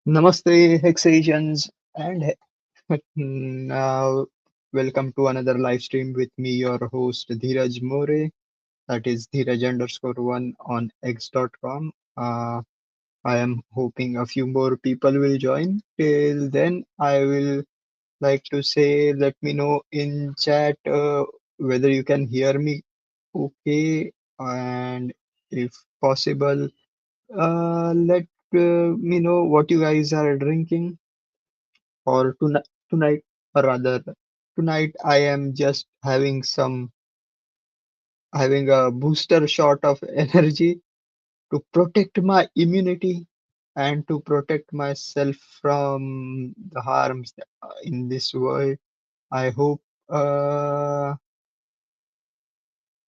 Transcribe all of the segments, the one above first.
Namaste, Hexasians, and now welcome to another live stream with me, your host Dheeraj More. That is Dheeraj underscore one on X.com. I am hoping a few more people will join. Till then, I will like to say, let me know in chat whether you can hear me okay, and if possible, let me know what you guys are drinking or tonight, or rather tonight I am just having a booster shot of energy to protect my immunity and to protect myself from the harms in this world. I hope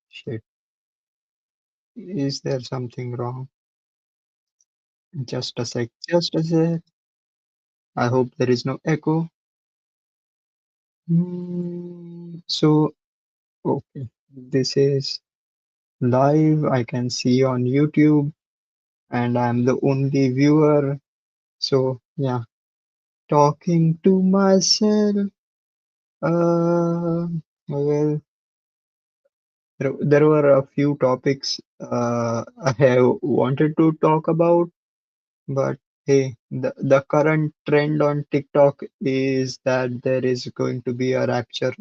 shit, is there something wrong? Just a sec. I hope there is no echo. So okay, this is live. I can see on YouTube and I'm the only viewer. So yeah, talking to myself. Well, there were a few topics I have wanted to talk about, but hey, the current trend on TikTok is that there is going to be a rapture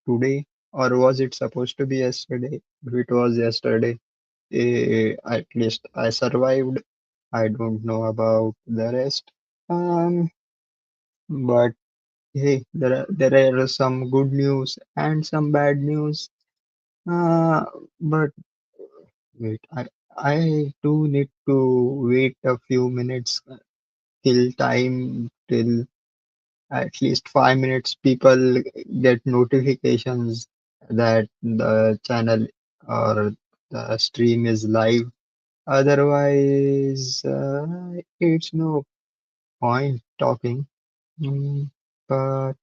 today, or was it supposed to be yesterday? If it was yesterday, at least I survived. I don't know about the rest. Um, but hey, there are some good news and some bad news. Uh, but wait, I do need to wait a few minutes till at least 5 minutes. People get notifications that the channel or the stream is live. Otherwise, it's no point talking. Mm, but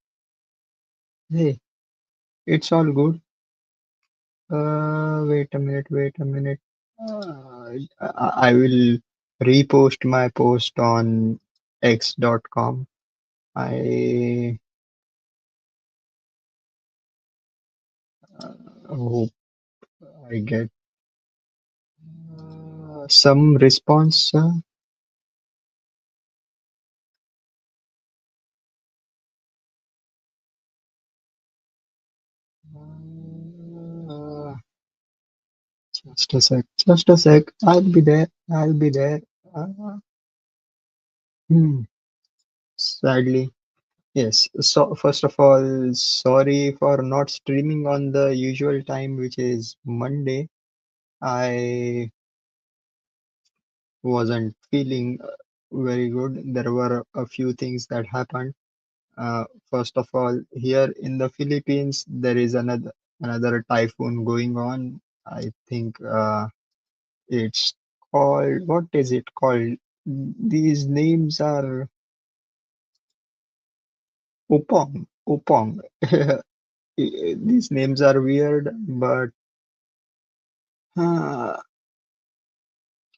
hey, it's all good. Wait a minute, wait a minute. I will repost my post on X.com. I hope I get some response. Uh, just a sec, just a sec. I'll be there. I'll be there. Uh, hmm, sadly. Yes. So first of all, sorry for not streaming on the usual time, which is Monday. I wasn't feeling very good. There were a few things that happened. First of all, here in the Philippines, there is another typhoon going on. I think it's called, what is it called? These names are Upong. Upong. These names are weird, but uh,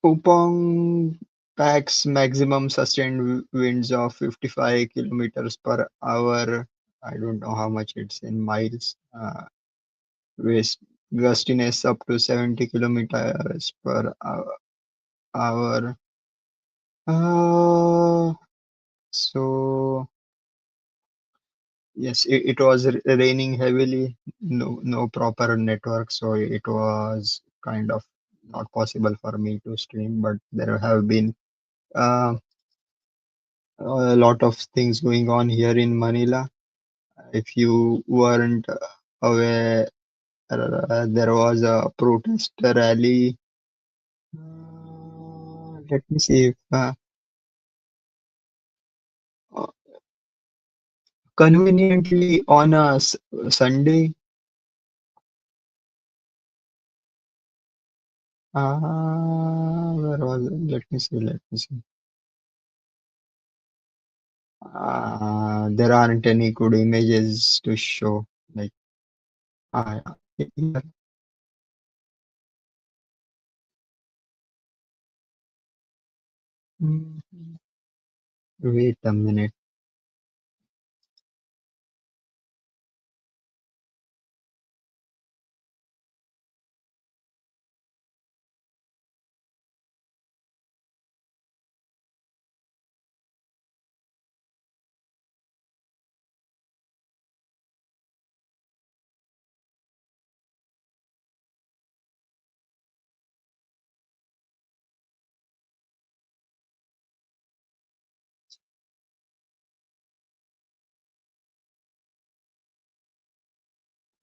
Upong packs maximum sustained winds of 55 kilometers per hour. I don't know how much it's in miles. With gustiness up to 70 kilometers per hour. Uh, so yes, it was raining heavily. No proper network, so it was kind of not possible for me to stream. But there have been uh, a lot of things going on here in Manila. If you weren't aware, there was a protest rally. Let me see if uh, conveniently on a Sunday. Where was it? Let me see. Let me see. There aren't any good images to show. Like, here. Mhm. Wait a minute.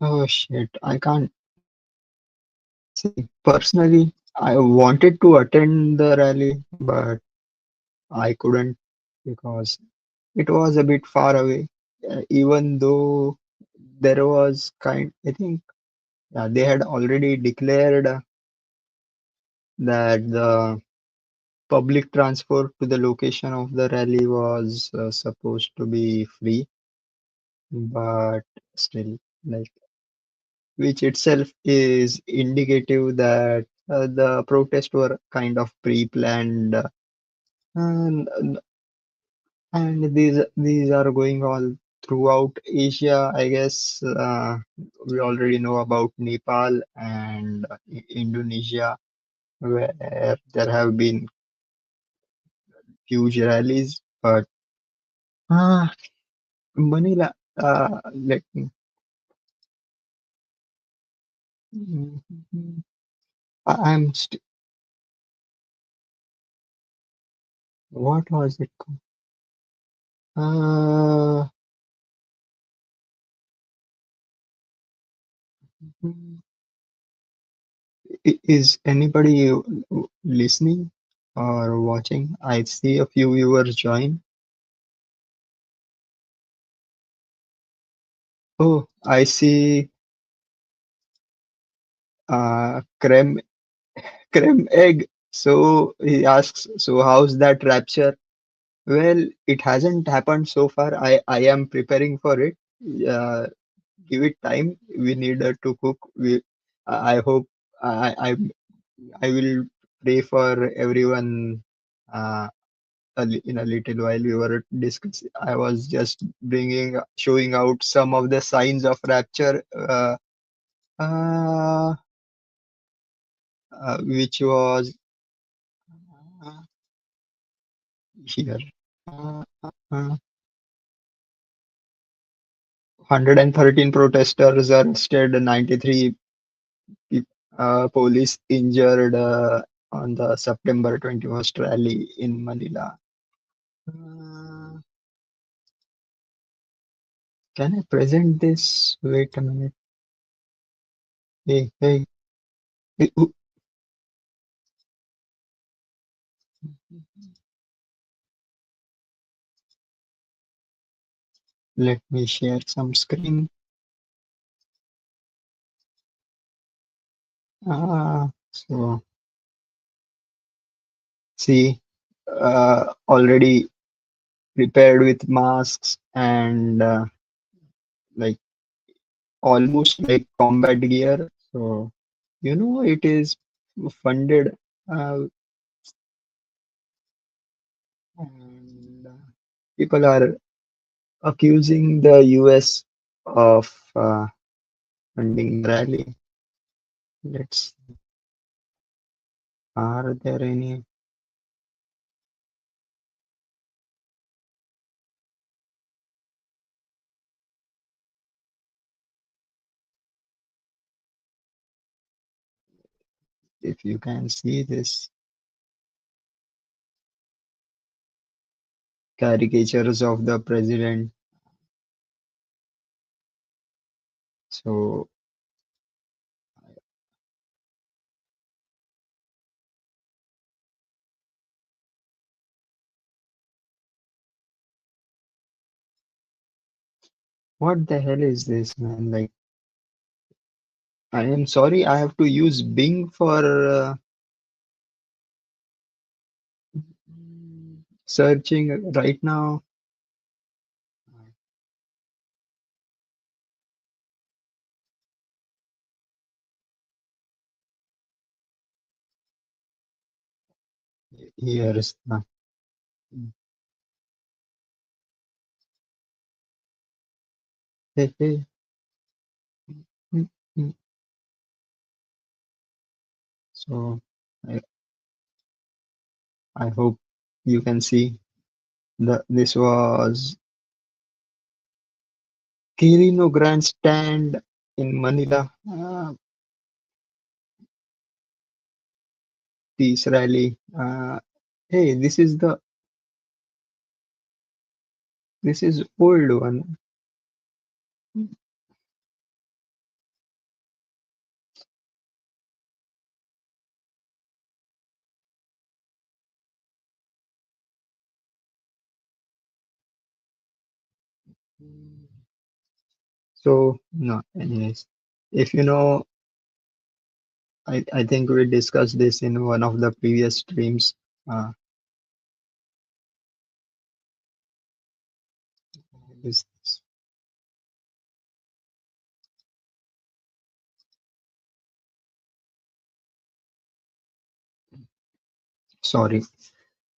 Oh shit, I can't see. Personally, I wanted to attend the rally, but I couldn't because it was a bit far away. Even though there was I think they had already declared that the public transport to the location of the rally was supposed to be free, but still, like, which itself is indicative that the protests were kind of pre-planned, and, and these are going all throughout Asia. I guess we already know about Nepal and Indonesia, where there have been huge rallies, but ah, Manila, let me. Mhm. I'm st what was it called? Uh, is anybody listening or watching? I see a few viewers join. Oh, I see creme creme egg. So he asks, so how's that rapture? Well, it hasn't happened so far. I am preparing for it. Uh, give it time. We need to cook. I hope I I will pray for everyone. Uh, in a little while we were discussing. I was just showing out some of the signs of rapture, uh, which was uh, here. Uh, uh, 113 protesters arrested, 93 police injured on the September 21st rally in Manila. Uh, can I present this? Wait a minute. Hey, hey, hey, let me share some screen. So see, already prepared with masks and like almost like combat gear. So it is funded, and people are accusing the US of funding the rally. Let's Are there any? If you can see this caricatures of the president. So what the hell is this, man? Like, I am sorry, I have to use Bing for searching right now. Here's the Hey, hey. Mm, mm. So I, I hope you can see this was Kirino Grandstand in Manila. Peace rally. Hey, this is old one. So no, anyways, if you know, I think we discussed this in one of the previous streams. Uh, this, sorry.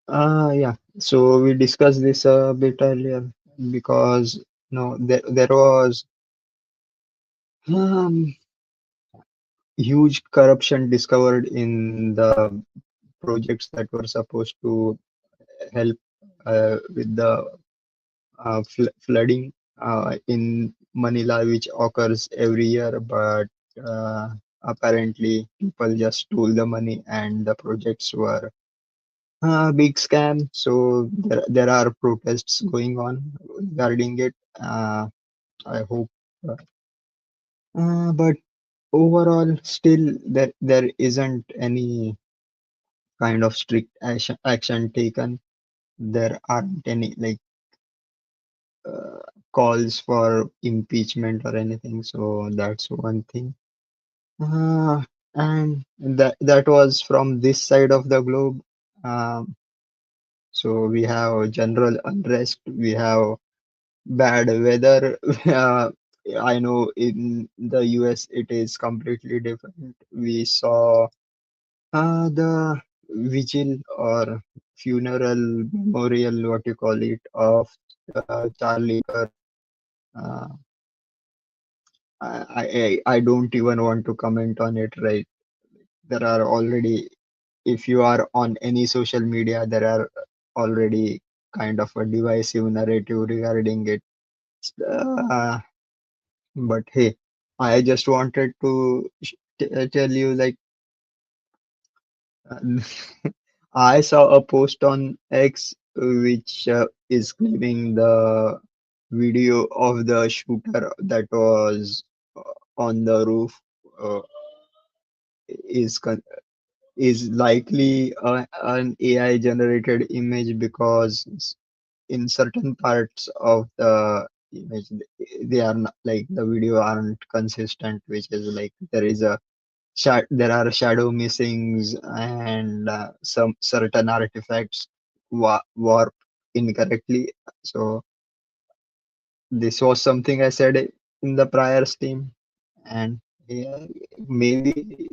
Yeah. So we discussed this a bit earlier because no, there was um, huge corruption discovered in the projects that were supposed to help with the flooding in Manila, which occurs every year, but uh, apparently people just stole the money and the projects were a big scam. So there are protests going on regarding it. I hope, but overall, still there isn't any kind of strict action taken. There aren't any like uh, calls for impeachment or anything. So that's one thing. Uh, and that was from this side of the globe. Um, so we have general unrest. We have bad weather. Uh, I know in the US it is completely different. We saw the vigil or funeral memorial, what you call it, of Charlie Kirk. Uh, I don't even want to comment on it, right? There are already, if you are on any social media, there are already kind of a divisive narrative regarding it. Uh, but hey, I just wanted to tell you like, uh, I saw a post on X which is claiming the video of the shooter that was on the roof uh, is is likely an AI generated image because in certain parts of the image they are not, like the video aren't consistent, which is like there is a there are shadow missings and some certain artifacts warp incorrectly. So this was something I said in the prior stream, and yeah, maybe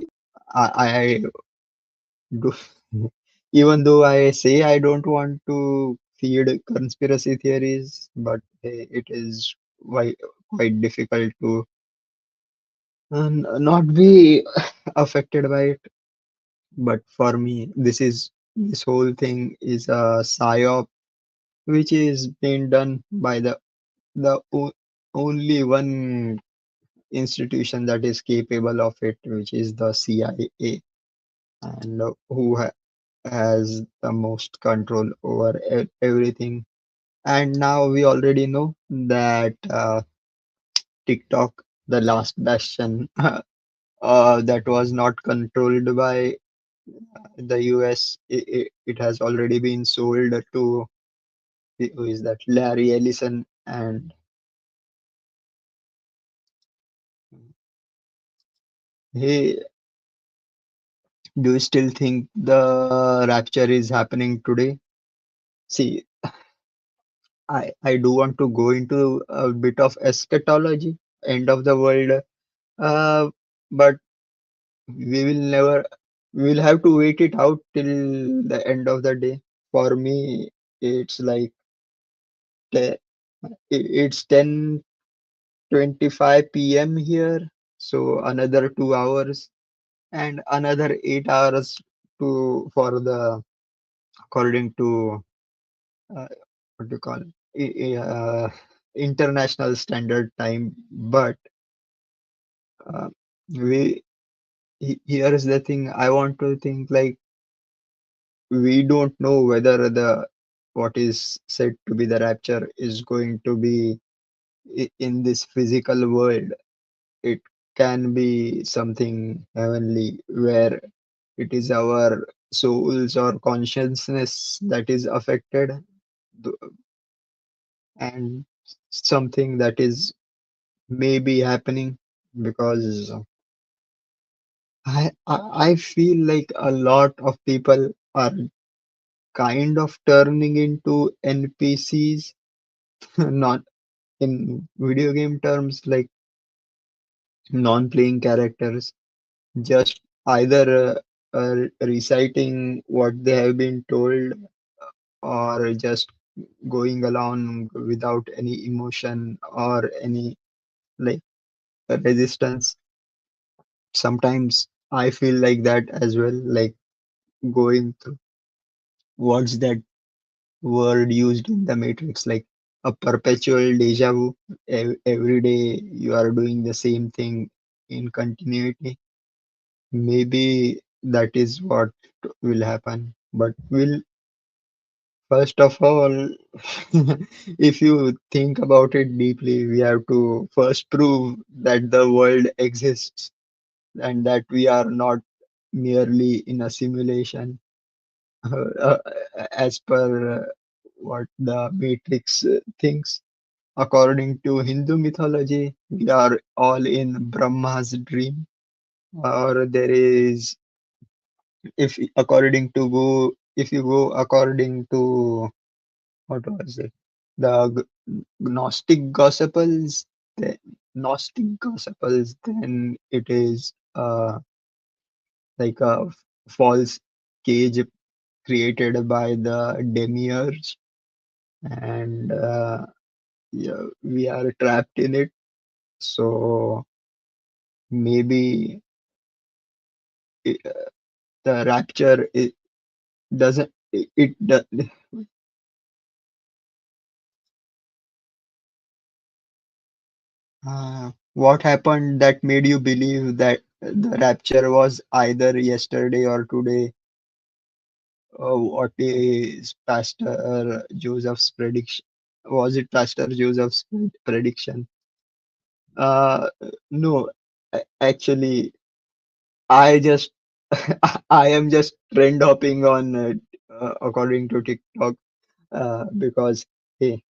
I do. Even though I say I don't want to feed conspiracy theories, but hey, it is quite difficult to not be affected by it. But for me, this whole thing is a psyop, which is being done by the only one institution that is capable of it, which is the CIA, and who has the most control over everything. And now we already know that TikTok, the last bastion that was not controlled by the US, it has already been sold to who is that Larry Ellison. And he, do you still think the rapture is happening today? See, I do want to go into a bit of eschatology, end of the world, but we will never, we will have to wait it out till the end of the day. For me, it's like it's 10. 6:25 p.m. here, so another 2 hours and another 8 hours to for the according to what do you call international standard time. But uh, we here is the thing. I want to think like we don't know whether the what is said to be the rapture is going to be in this physical world. It can be something heavenly where it is our souls or consciousness that is affected, th- and something that is maybe happening because I feel like a lot of people are kind of turning into NPCs, not in video game terms, like non-playing characters, just either reciting what they have been told or just going along without any emotion or any like resistance. Sometimes I feel like that as well, like going through what's that word used in the Matrix, like a perpetual deja vu. Every day you are doing the same thing in continuity. Maybe that is what will happen. But will first of all, if you think about it deeply, we have to first prove that the world exists and that we are not merely in a simulation. Uh, as per what the Matrix thinks. According to Hindu mythology, we are all in Brahma's dream. Or there is, if according to go, if you go according to what was it, the Gnostic Gospels, the Gnostic Gospels, then it is like a false cage created by the demiurge, and yeah, we are trapped in it. So maybe it, the rapture it doesn't it does. What happened that made you believe that the rapture was either yesterday or today? What is Pastor Joseph's prediction? Was it Pastor Joseph's prediction? Uh, no, actually, I just I am just trend hopping on according to TikTok because hey,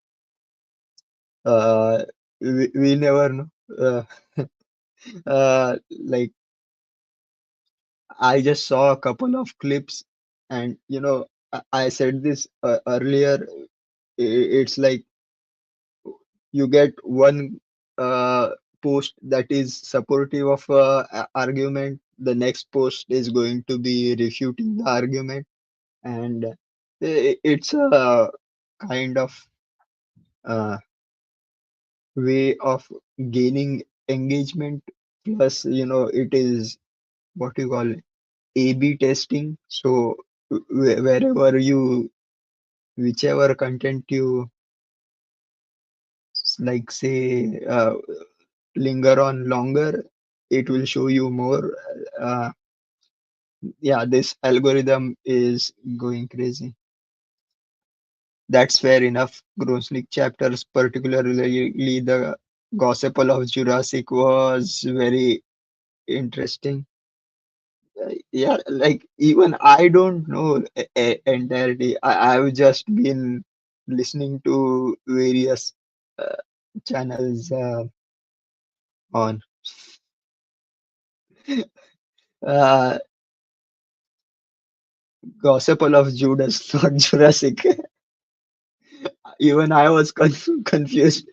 uh, we never know. Like I just saw a couple of clips, and I said this earlier. It's like you get one post that is supportive of argument, the next post is going to be refuting the argument, and it's a kind of uh, way of gaining engagement. Plus, it is what you call A/B testing. So wherever you, whichever content you like, say, linger on longer, it will show you more. Uh, yeah, this algorithm is going crazy. That's fair enough. Grosnick chapters, particularly the Gospel of Jurassic, was very interesting. Yeah, like even I don't know entirely. I've just been listening to various uh, channels on uh, Gospel of Judas, not Jurassic. Even I was confused.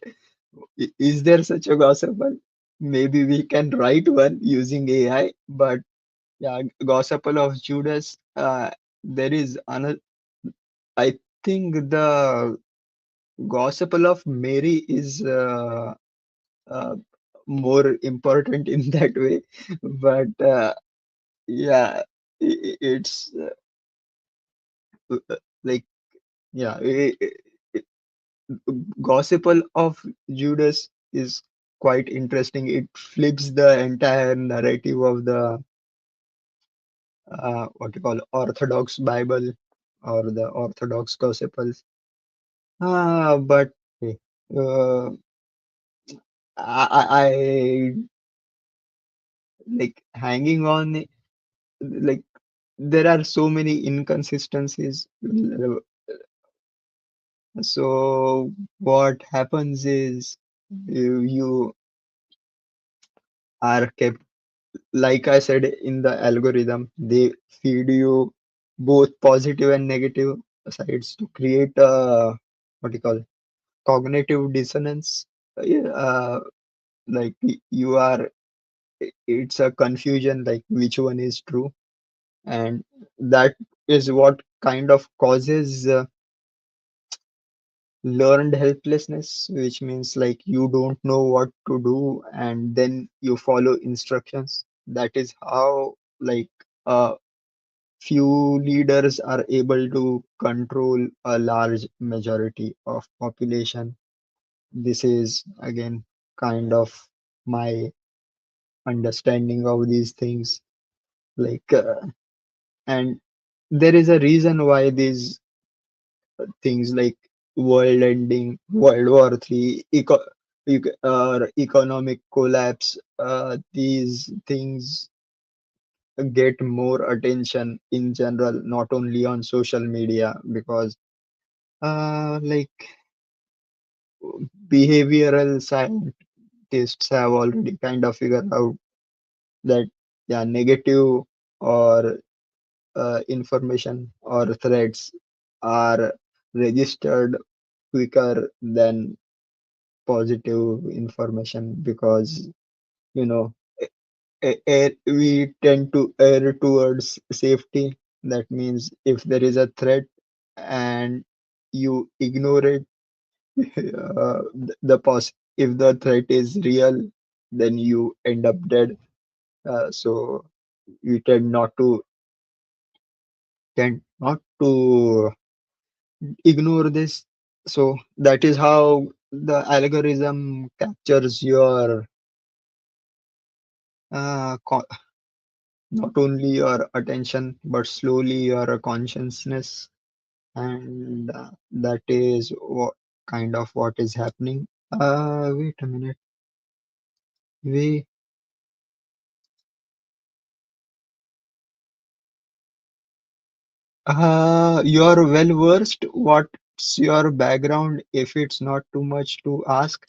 Is there such a gospel? Maybe we can write one using AI, but yeah, Gospel of Judas. There is another. I think the Gospel of Mary is uh, more important in that way. But yeah, it's like yeah, Gospel of Judas is quite interesting. It flips the entire narrative of the what you call Orthodox Bible or the Orthodox Gospels. But hey, uh, I like hanging on. Like there are so many inconsistencies. So what happens is you are kept, like I said in the algorithm, they feed you both positive and negative sides to create a what you call cognitive dissonance. Yeah, like you are, it's a confusion like which one is true, and that is what kind of causes learned helplessness, which means like you don't know what to do and then you follow instructions. That is how like a few leaders are able to control a large majority of population. This is again kind of my understanding of these things. Like and there is a reason why these things like world ending, World War Three, economic collapse, these things get more attention in general, not only on social media, because like behavioral scientists have already kind of figured out that yeah, negative or information or threats are registered quicker than positive information because you know we tend to err towards safety. That means if there is a threat and you ignore it, if the threat is real, then you end up dead. So we tend not to ignore this. So that is how the algorithm captures your uh, co- not only your attention but slowly your consciousness, and that is what kind of what is happening. Wait a minute. We you're well versed. What's your background if it's not too much to ask?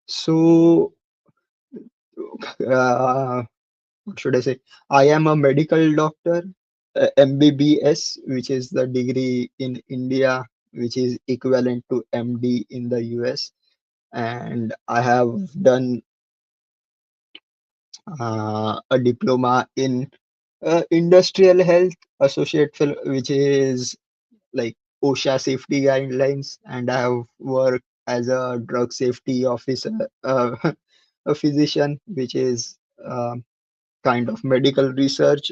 So, uh, what should I say? I am a medical doctor, MBBS, which is the degree in India, which is equivalent to MD in the US. And I have done a diploma in industrial health, which is like OSHA safety guidelines, and I have worked as a drug safety officer, a physician, which is kind of medical research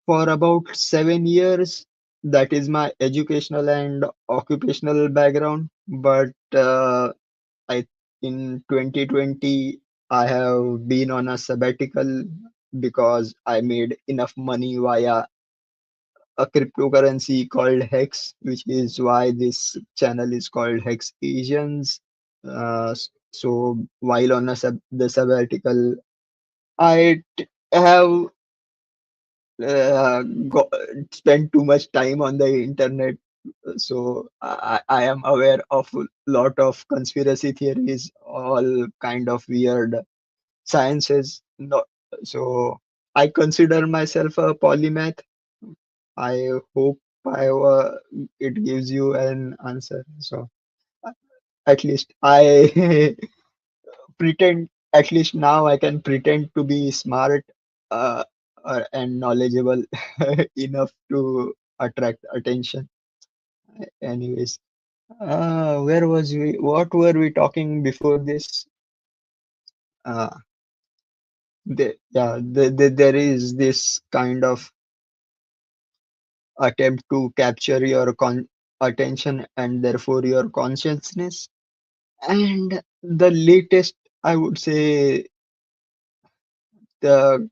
for about 7 years. That is my educational and occupational background. But I in 2020 I have been on a sabbatical because I made enough money via a cryptocurrency called Hex, which is why this channel is called Hex Asians. So while on the sabbatical, I have go, spent too much time on the internet. So I am aware of a lot of conspiracy theories, all kind of weird sciences. No, so I consider myself a polymath. I hope it gives you an answer. So at least I pretend, at least now I can pretend to be smart uh, and knowledgeable enough to attract attention. Anyways, Where was we? What were we talking before this? Uh, there is this kind of attempt to capture your attention and therefore your consciousness. And the latest, I would say, the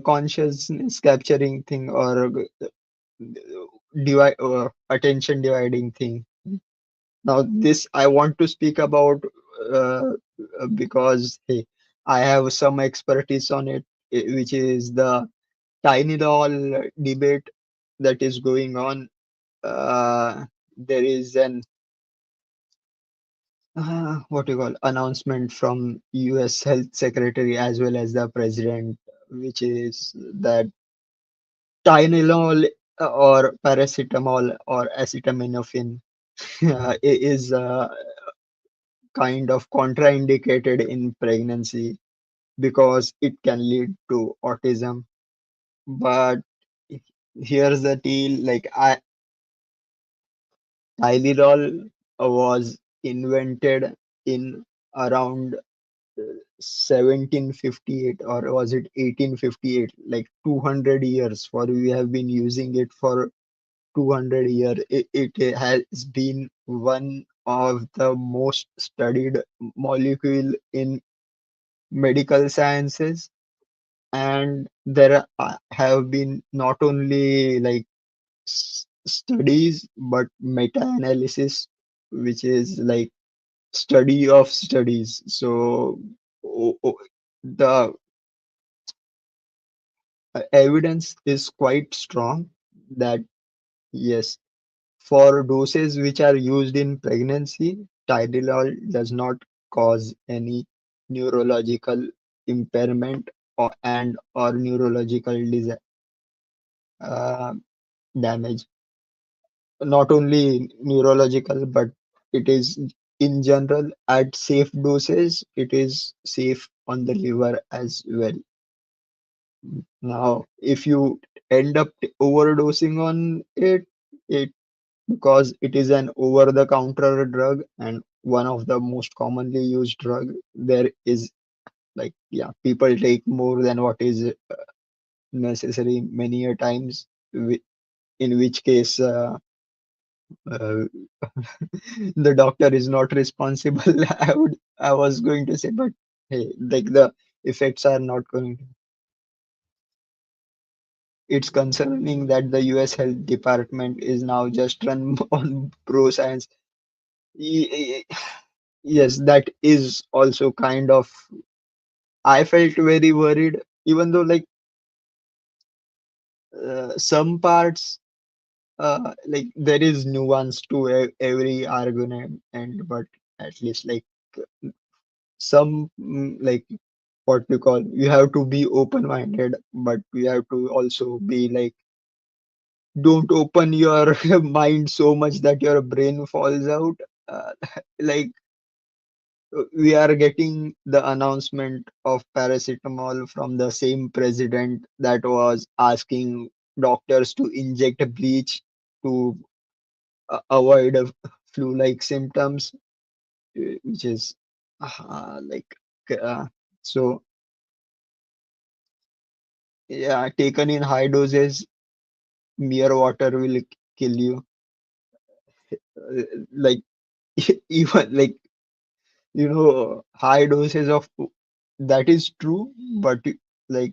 consciousness capturing thing or divide attention dividing thing. Now, this I want to speak about uh, because hey, I have some expertise on it, which is the tiny doll debate that is going on. There is an what you call announcement from U.S. Health Secretary as well as the President, which is that Tylenol or paracetamol or acetaminophen is kind of contraindicated in pregnancy because it can lead to autism. But here's the deal: like Tylenol was invented in around 1758 or was it 1858, like 200 years. For we have been using it for 200 years. It has been one of the most studied molecule in medical sciences, and there have been not only like studies but meta-analysis, which is like study of studies. So the evidence is quite strong that yes, for doses which are used in pregnancy, Tylenol does not cause any neurological impairment or neurological uh, damage. Not only neurological, but it is in general at safe doses, it is safe on the liver as well. Now, if you end up overdosing on it because it is an over-the-counter drug and one of the most commonly used drug, there is like yeah, people take more than what is necessary many a times, in which case uh, the doctor is not responsible. I was going to say, but hey, like the effects are not going to. It's concerning that the US Health Department is now just run on pro science. Yes, that is also kind of. I felt very worried, even though like some parts, like there is nuance to every argument, and but at least like some like what you call, you have to be open-minded, but you have to also be like, don't open your mind so much that your brain falls out. Uh, like we are getting the announcement of paracetamol from the same president that was asking doctors to inject bleach to avoid flu-like symptoms, which is like uh, so yeah, taken in high doses, mere water will kill you. Like even like high doses of that is true, but like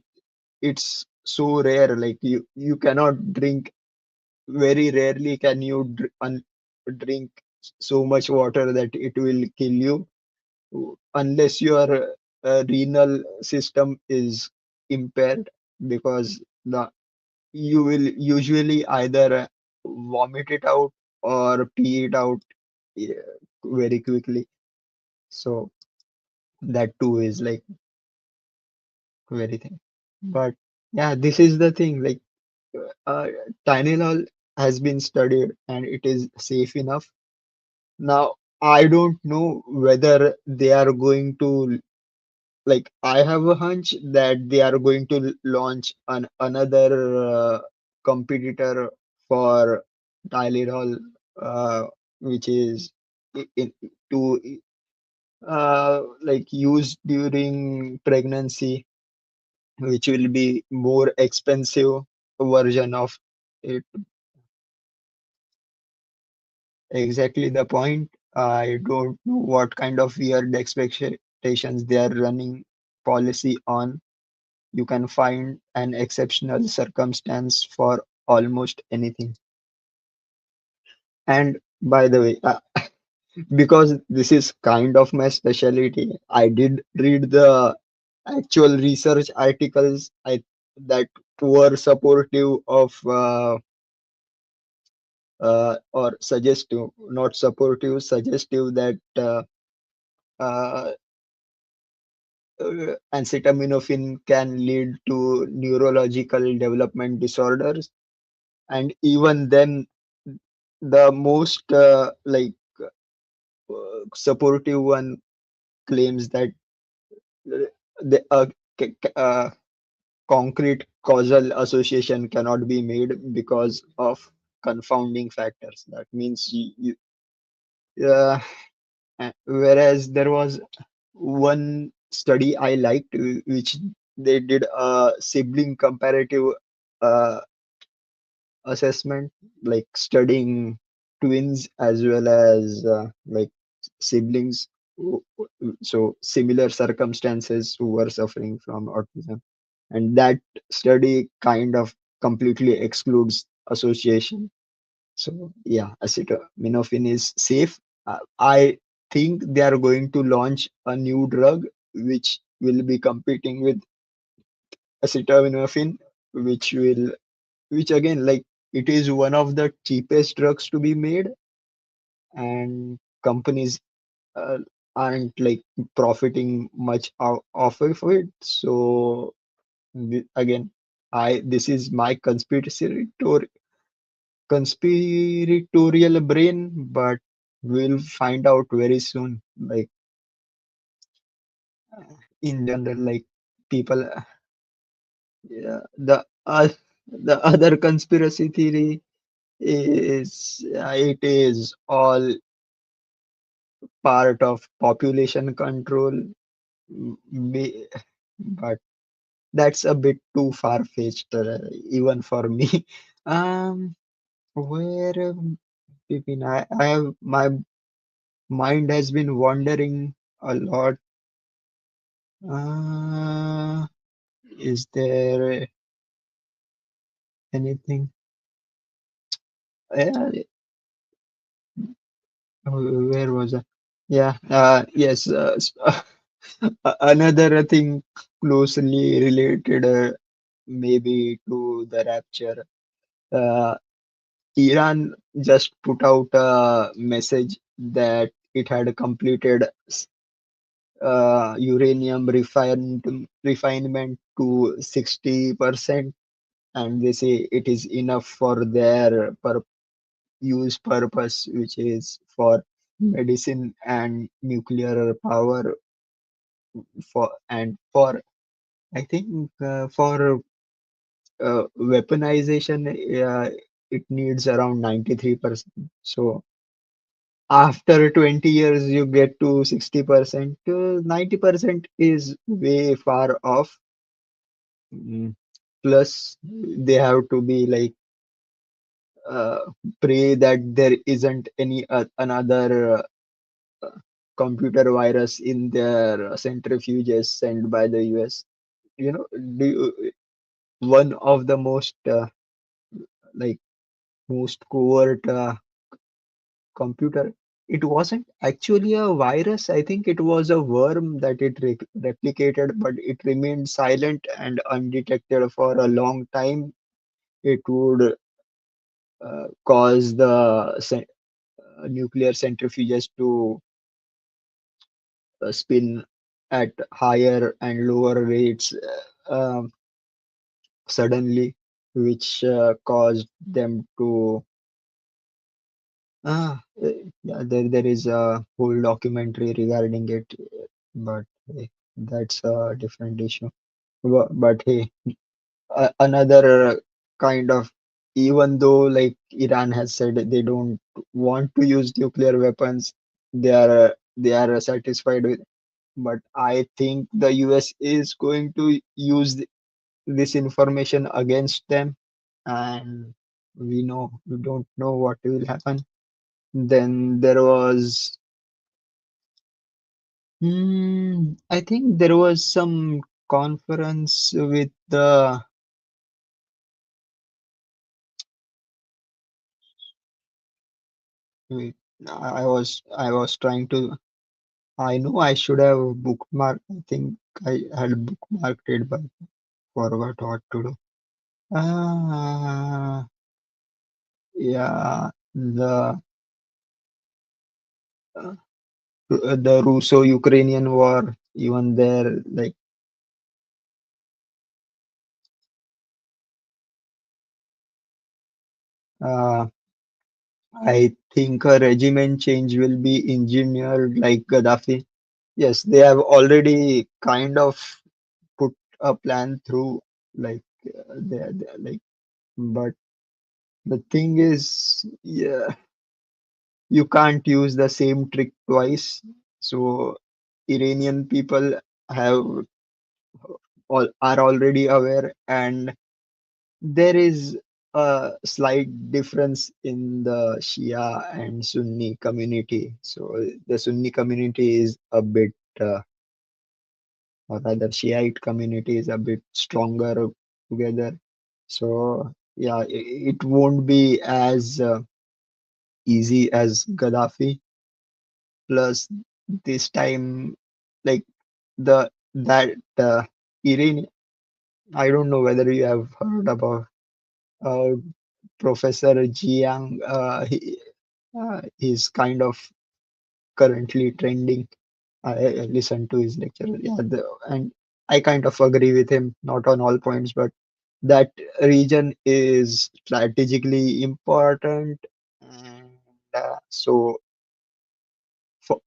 it's so rare. Like you cannot drink. Very rarely can you drink so much water that it will kill you, unless your renal system is impaired, because the you will usually either vomit it out or pee it out very quickly. So that too is like very thing. But yeah, this is the thing. Like uh, Tylenol has been studied and it is safe enough. Now I don't know whether they are going to, like I have a hunch that they are going to launch another competitor for Tylenol. uh, which is in, to like used during pregnancy, which will be more expensive version of it. Exactly the point. I don't know what kind of weird expectations they are running policy on. You can find an exceptional circumstance for almost anything. And by the way, because this is kind of my specialty, I did read the actual research articles that were supportive of or suggestive, not supportive, suggestive that uh, acetaminophen can lead to neurological development disorders. And even then, the most supportive one claims that the concrete causal association cannot be made because of confounding factors. That means uh, whereas there was one study I liked, which they did a sibling comparative uh, assessment, like studying twins as well as like siblings, so similar circumstances who were suffering from autism. And that study kind of completely excludes association. So yeah, acetaminophen is safe. I think they are going to launch a new drug which will be competing with acetaminophen, which will, which again, like, it is one of the cheapest drugs to be made, and companies uh, aren't like profiting much off of it. So again, I this is my conspiratorial brain, but we'll find out very soon. Like in general, like people, yeah, the other conspiracy theory is it is all part of population control, but that's a bit too far-fetched, even for me. Um, where Bipin, I have my mind has been wandering a lot. Uh, is there anything? Yeah, where was I? Yeah, yes. Another thing closely related, maybe to the rapture. Uh, Iran just put out a message that it had completed uranium refinement to 60%, and they say it is enough for their use purpose, which is for medicine and nuclear power, for I think for weaponization, it needs around 93%. So after 20 years, you get to 60%. 90% is way far off. Mm, Plus, they have to be like uh, pray that there isn't any another computer virus in their centrifuges sent by the US. You know, one of the like most covert computer. It wasn't actually a virus. I think it was a worm that it replicated, but it remained silent and undetected for a long time. It would cause the nuclear centrifuges to spin at higher and lower rates suddenly, which caused them to. Yeah, there is a whole documentary regarding it, but hey, that's a different issue. But hey, another kind of. even though like Iran has said they don't want to use nuclear weapons, they are satisfied with. But I think the US is going to use this information against them, and we don't know what will happen. Then there was, I think there was some conference with the, wait, I was trying to, I know I should have bookmarked. I think I had bookmarked it, but forgot what to do. Ah, yeah, uh, the Russo-Ukrainian war, even there, like, uh, I think a regime change will be engineered like Gaddafi. Yes, they have already kind of put a plan through, like, they're like, but the thing is, yeah, you can't use the same trick twice. So Iranian people have are already aware, and there is a slight difference in the Shia and Sunni community. So the Sunni community is a bit, or rather, Shiite community is a bit stronger together. So yeah, it won't be as easy as Gaddafi. Plus, this time, like that Iran, I don't know whether you have heard about uh, Professor Jiang. He's kind of currently trending. I listened to his lecture, yeah, and I kind of agree with him, not on all points, but that region is strategically important, and so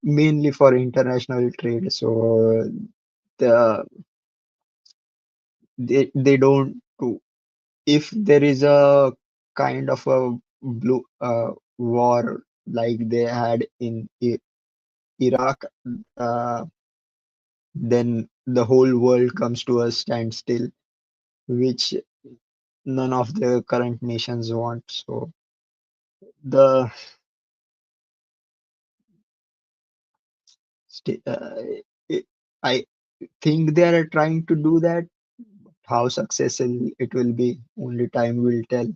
mainly for international trade. So the they don't do, if there is a kind of a blue war like they had in Iraq, uh, then the whole world comes to a standstill, which none of the current nations want. So the I I think they are trying to do that. How successful it will be, only time will tell.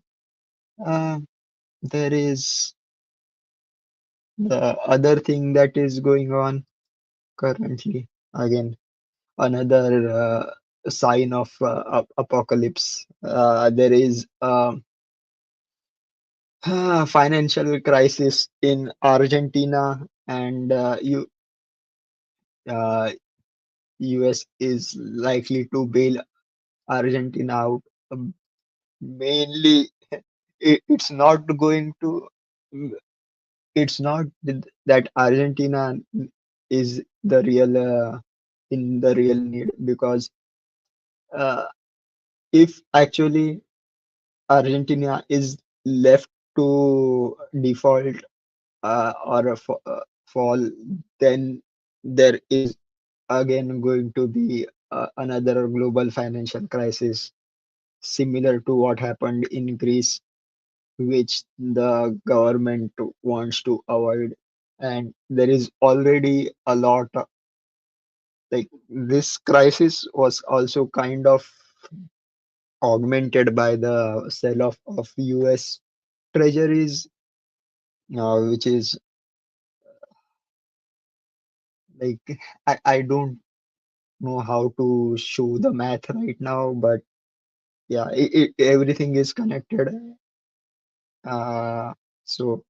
Uh, there is the other thing that is going on currently. Again, another sign of apocalypse. There is financial crisis in Argentina, and uh, US is likely to bail Argentina out. Um, Mainly, it's not going to. It's not that Argentina is the real in the real need, because uh, if actually Argentina is left to default or fall, then there is again going to be another global financial crisis similar to what happened in Greece, which the government wants to avoid. And there is already a lot of, like, this crisis was also kind of augmented by the sell-off of US treasuries, which is like, I don't know how to show the math right now, but yeah, everything is connected. So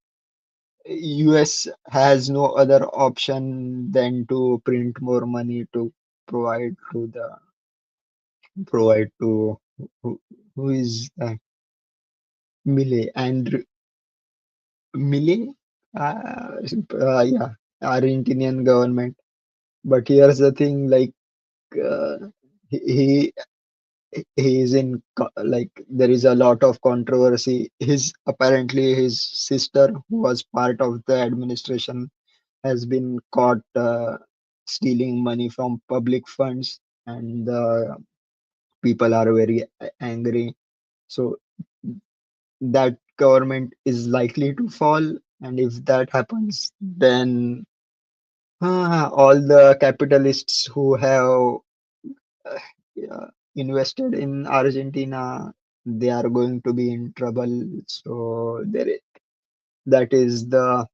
US has no other option than to print more money to provide to the provide to who, who is Millet and Millet, yeah, Argentinian government. But here's the thing, like, uh, he he is in like there is a lot of controversy. His apparently his sister, who was part of the administration, has been caught stealing money from public funds, and people are very angry. So that government is likely to fall, and if that happens, then all the capitalists who have invested in Argentina, they are going to be in trouble. So that is the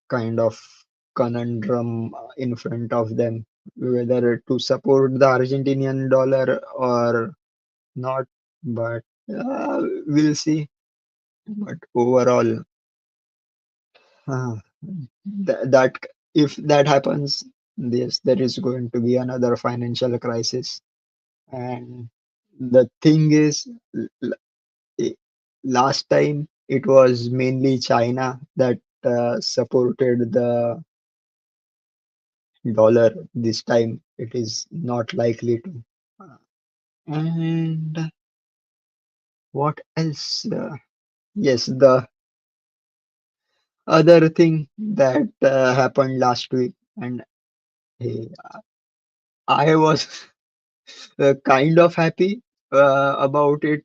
kind of conundrum in front of them, whether to support the Argentinian dollar or not. But we'll see. But overall, uh, that if that happens, yes, there is going to be another financial crisis. And the thing is, i- last time it was mainly China that supported the dollar. This time it is not likely to. And what else? Yes, the other thing that happened last week, and hey, I was kind of happy about it.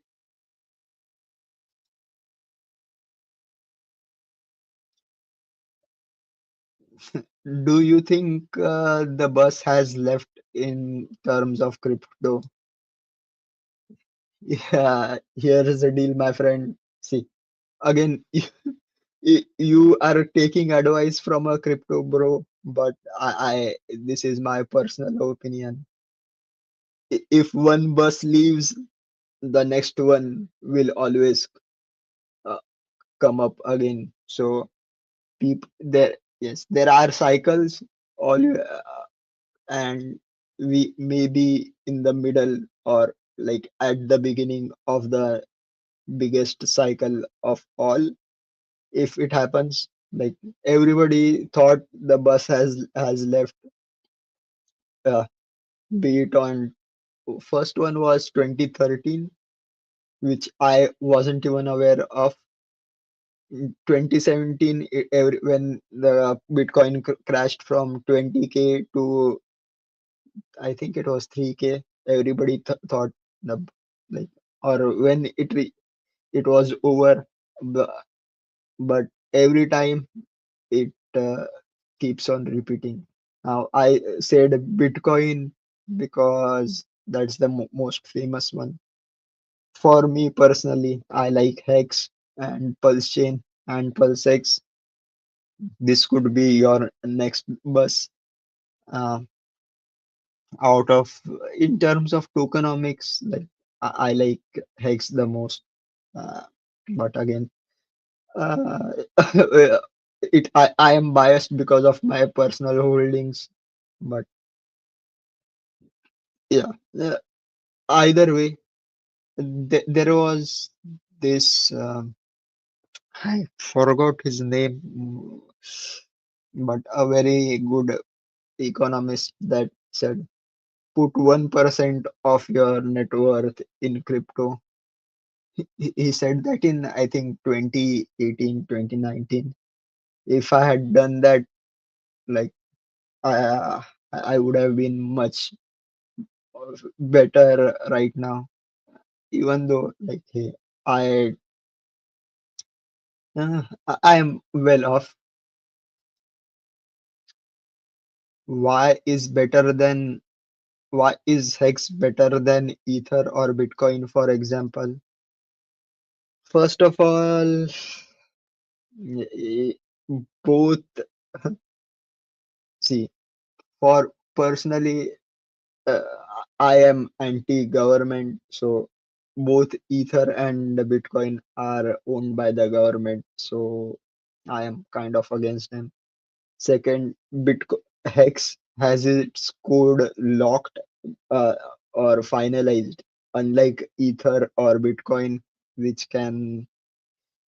Do you think the bus has left in terms of crypto? Yeah, here is the deal, my friend. See, again, you are taking advice from a crypto bro, but this is my personal opinion. If one bus leaves, the next one will always uh, come up again. So people there, yes, there are cycles. All and we may be in the middle or like at the beginning of the biggest cycle of all. If it happens, like everybody thought the bus has left, uh, be it on first one was 2013, which I wasn't even aware of. 2017, when the Bitcoin crashed from 20K to I think it was 3K, everybody thought the like, or when it was over, bu- but every time it keeps on repeating. Now I said Bitcoin because that's the most famous one. For me personally, I like Hex and Pulse Chain and Pulse X. This could be your next bus. Uh, Out of in terms of tokenomics, like I like Hex the most. Uh, but again, uh, I am biased because of my personal holdings. But yeah, either way, there was this. I forgot his name, but a very good economist that said put 1% of your net worth in crypto. He said that in I think 2018, 2019. If I had done that, like I would have been much better right now. Even though like hey, I I am well off. Why is better than why is Hex better than Ether or Bitcoin, for example? First of all, eh, both see for personally, uh, I am anti-government, so both Ether and Bitcoin are owned by the government, so I am kind of against them. Second, Bitcoin Hex has its code locked uh, or finalized, unlike Ether or Bitcoin, which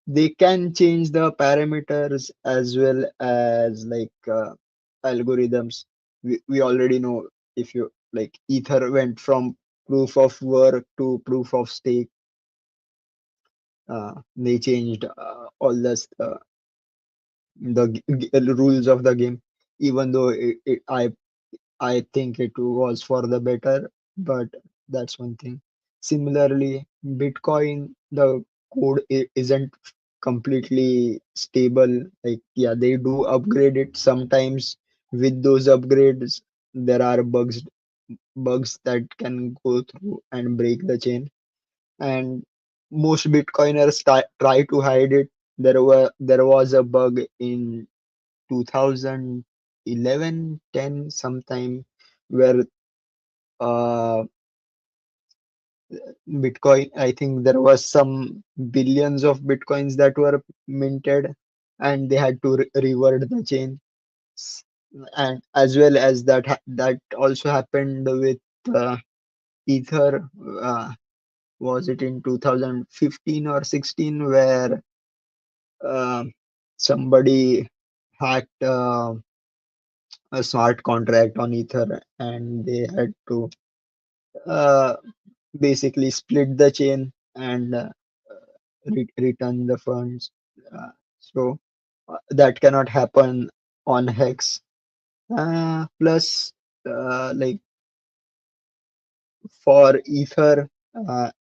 they can change the parameters as well as algorithms. We already know if you like Ether went from proof of work to proof of stake. They changed all the rules of the game, even though I think it was for the better, but that's one thing. Similarly, Bitcoin, the code isn't completely stable. Like, yeah, they do upgrade it sometimes. With those upgrades, there are bugs that can go through and break the chain. And most Bitcoiners try to hide it. There was a bug in 2011, 10 sometime where uh, Bitcoin, I think there was some billions of Bitcoins that were minted and they had to revert the chain. S- And as well as that also happened with uh, Ether. Was it in 2015 or 16 where uh, somebody hacked a smart contract on Ether and they had to uh, basically split the chain and return the funds. So that cannot happen on Hex. Plus, like for Ether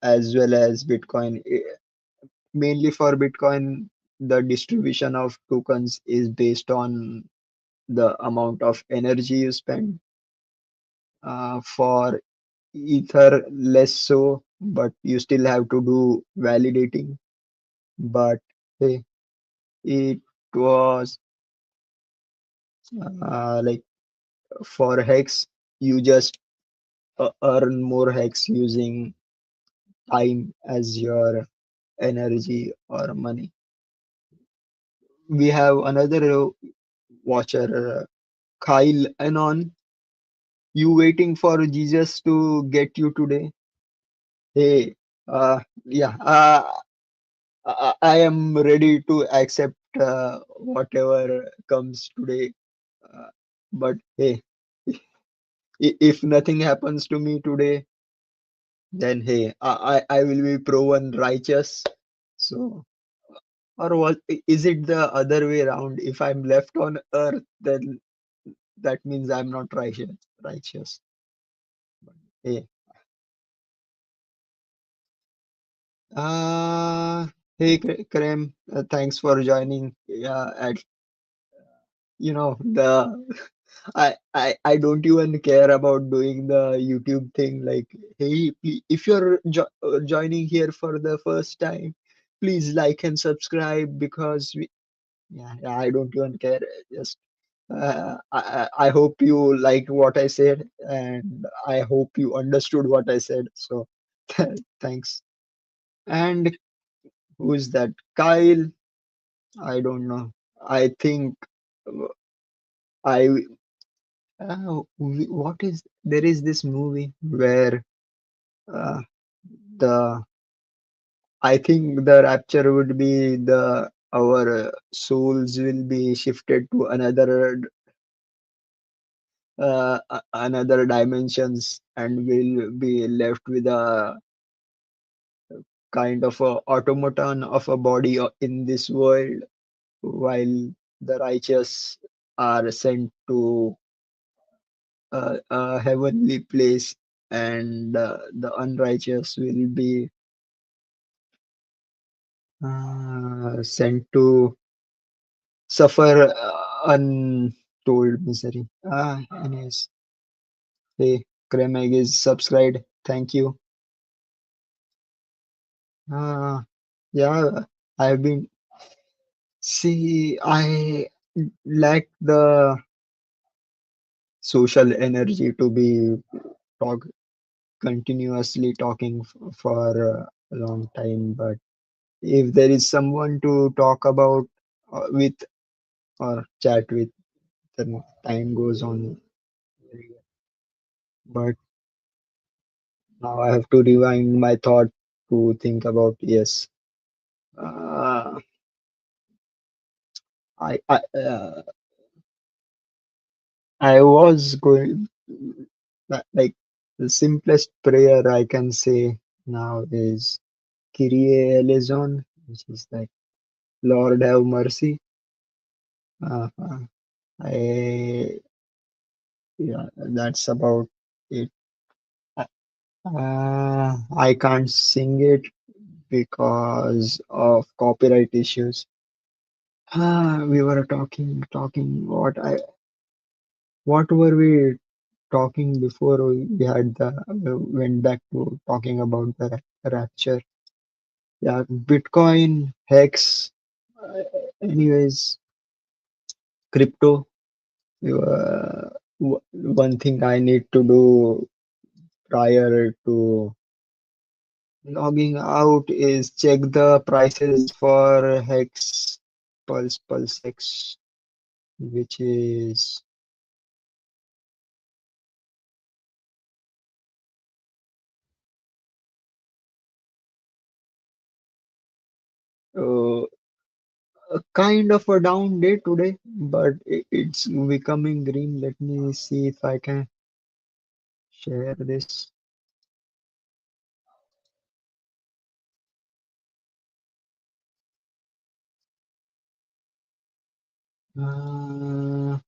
as well as Bitcoin, mainly for Bitcoin, the distribution of tokens is based on the amount of energy you spend. For Ether, less so, but you still have to do validating. But hey, it was like for Hex, you just earn more Hex using time as your energy or money. We have another watcher, Kyle Anon. You waiting for Jesus to get you today? Hey, yeah, I am ready to accept whatever comes today. Uh, but hey, if nothing happens to me today, then hey, I will be proven righteous. So, or what is it the other way around? If I'm left on earth, then that means I'm not righteous. Righteous. Hey, uh, hey, Krem, thanks for joining. Yeah, at the I don't even care about doing the YouTube thing. Like, hey, if you're joining here for the first time, please like and subscribe because yeah, I don't even care. Just I hope you liked what I said and I hope you understood what I said. So thanks. And who's that? Kyle? I don't know. I think I what is there is this movie where uh, the I think the rapture would be the our souls will be shifted to another dimensions and will be left with a kind of a automaton of a body in this world while the righteous are sent to a heavenly place and the unrighteous will be sent to suffer untold misery. Anyways, hey, Kremeg is subscribed. Thank you. Uh, yeah, I've been. See, I lack the social energy to be talk continuously talking for a long time. But if there is someone to talk about with or chat with, then time goes on. But now I have to rewind my thought to think about yes. Uh, I I was going like The simplest prayer I can say now is Kyrie eleison, which is like Lord have mercy. Uh, I Yeah, that's about it. I can't sing it because of copyright issues. We were talking. What were we talking before we had the went back to talking about the rapture? Yeah, Bitcoin, Hex. Uh, Anyways, crypto. One thing I need to do prior to logging out is check the prices for Hex Pulse Hex, which is uh, a kind of a down day today, but it's becoming green. Let me see if I can share this. Uh,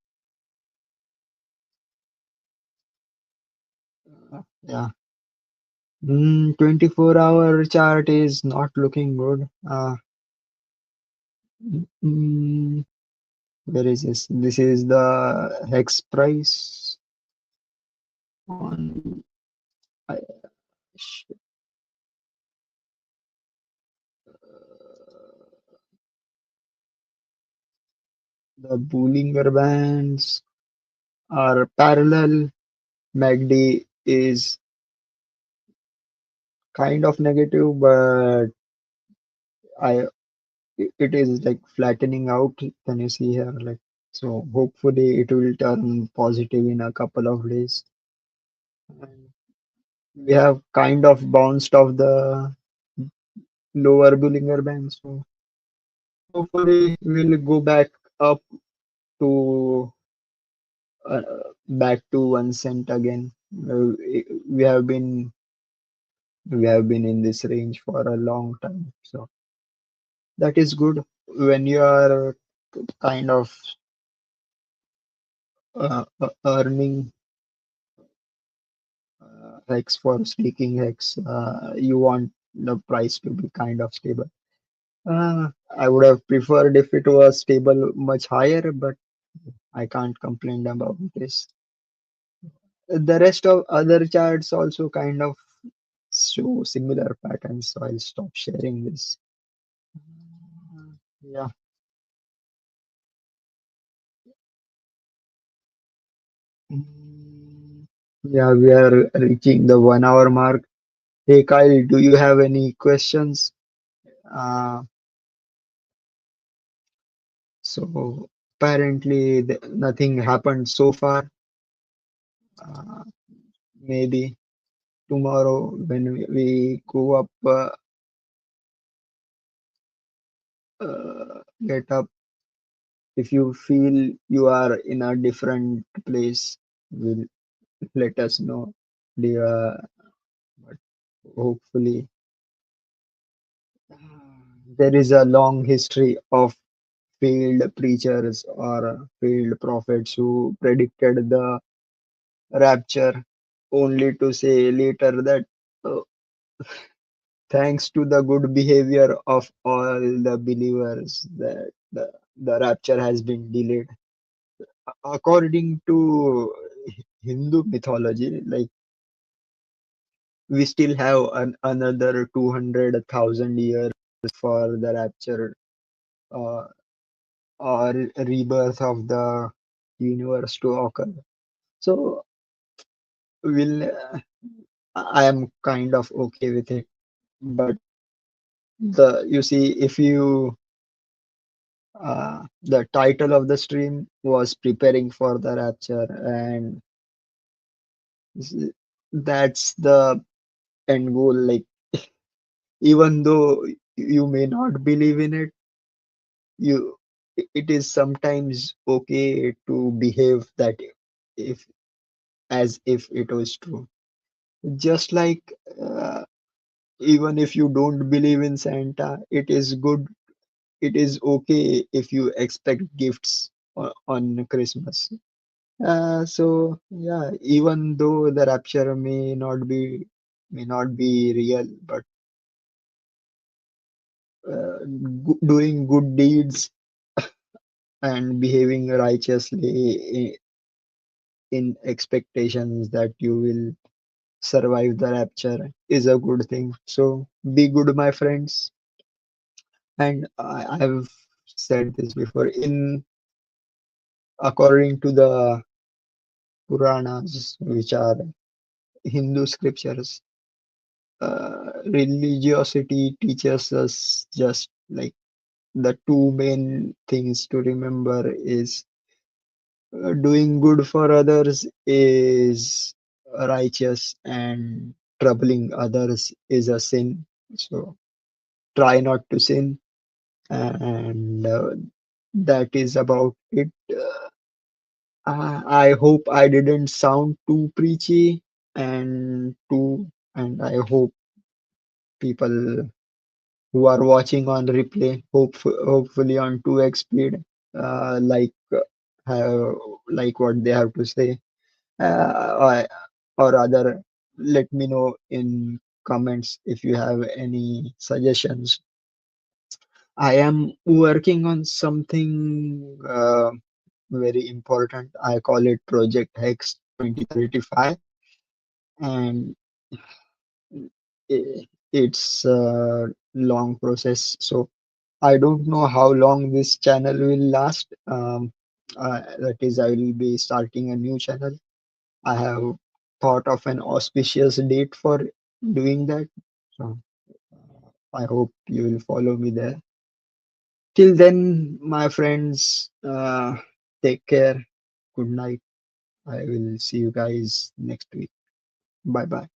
yeah, 24-hour chart is not looking good. Mm, where is this? This is the hex price on I, sh- the Bollinger Bands are parallel. MACD is kind of negative, but I it is like flattening out. Can you see here? Like so, hopefully it will turn positive in a couple of days. And we have kind of bounced off the lower Bollinger Band, so hopefully we'll go up to uh, back to 1 cent again. We have been in this range for a long time, so that is good when you are kind of earning hex for staking hex. You want the price to be kind of stable. I would have preferred if it was stable much higher, but I can't complain about this. The rest of other charts also kind of show similar patterns, so I'll stop sharing this. Yeah. Mm, Yeah, we are reaching the 1 hour mark. Hey Kyle, do you have any questions? Uh, so apparently nothing happened so far. Uh, Maybe tomorrow when we go up, get up. If you feel you are in a different place, will let us know. But hopefully, there is a long history of failed preachers or failed prophets who predicted the rapture only to say later that uh, thanks to the good behavior of all the believers that the rapture has been delayed. According to Hindu mythology, like we still have another 200,000 years for the rapture uh, or rebirth of the universe to occur. So will I am kind of okay with it. But the you see, if you the title of the stream was preparing for the rapture, and s- that's the end goal. Like even though you may not believe in it, you it is sometimes okay to behave that if as if it was true. Just like even if you don't believe in Santa, it is good, it is okay if you expect gifts on Christmas. So yeah, even though the rapture may not be real, but doing good deeds and behaving righteously in expectations that you will survive the rapture is a good thing. So be good, my friends. And I've said this before. In according to the Puranas, which are Hindu scriptures, religiosity teaches us just like the two main things to remember is doing good for others is righteous and troubling others is a sin. So try not to sin, and that is about it. I hope I didn't sound too preachy and I hope people who are watching on replay, hopefully on 2x speed, have like what they have to say, or, or rather, let me know in comments if you have any suggestions. I am working on something very important. I call it Project Hex 2035, and it's a long process. So I don't know how long this channel will last. That is, I will be starting a new channel. I have thought of an auspicious date for doing that. So I hope you will follow me there. Till then, my friends, take care. Good night. I will see you guys next week. Bye bye.